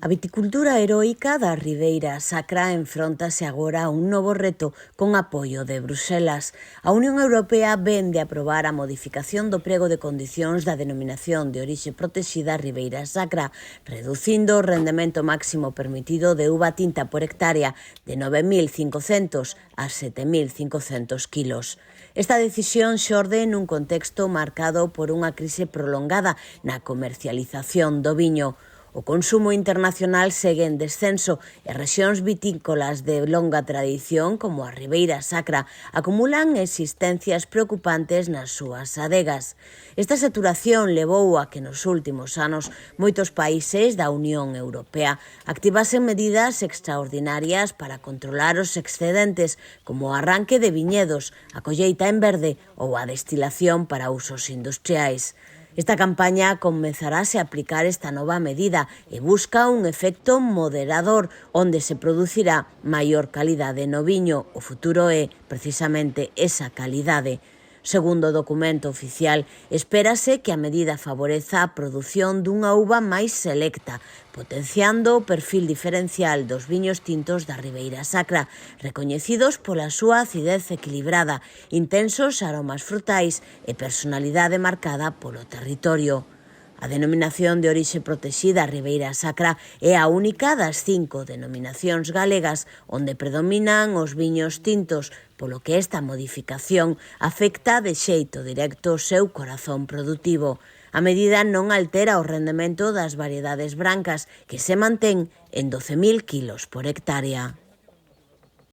A viticultura heroica da Ribeira Sacra enfróntase agora a un novo reto con apoio de Bruxelas. A Unión Europea vén de aprobar a modificación do prego de condicións da denominación de orixe protexida Ribeira Sacra, reducindo o rendemento máximo permitido de uva tinta por hectárea de 9.500 a 7.500 kilos. Esta decisión xorde nun contexto marcado por unha crise prolongada na comercialización do viño. O consumo internacional segue en descenso e rexións vitícolas de longa tradición, como a Ribeira Sacra, acumulan existencias preocupantes nas súas adegas. Esta saturación levou a que nos últimos anos moitos países da Unión Europea activasen medidas extraordinarias para controlar os excedentes, como o arranque de viñedos, a colleita en verde ou a destilación para usos industriais. Esta campaña comezarase a aplicar esta nova medida e busca un efecto moderador onde se producirá maior calidade no viño. O futuro é precisamente esa calidade. Segundo o documento oficial, espérase que a medida favoreza a produción dunha uva máis selecta, potenciando o perfil diferencial dos viños tintos da Ribeira Sacra, recoñecidos pola súa acidez equilibrada, intensos aromas frutais e personalidade marcada polo territorio. A denominación de orixe protexida Ribeira Sacra é a única das 5 denominacións galegas onde predominan os viños tintos, polo que esta modificación afecta de xeito directo o seu corazón produtivo. A medida non altera o rendemento das variedades brancas, que se mantén en 12.000 kilos por hectárea.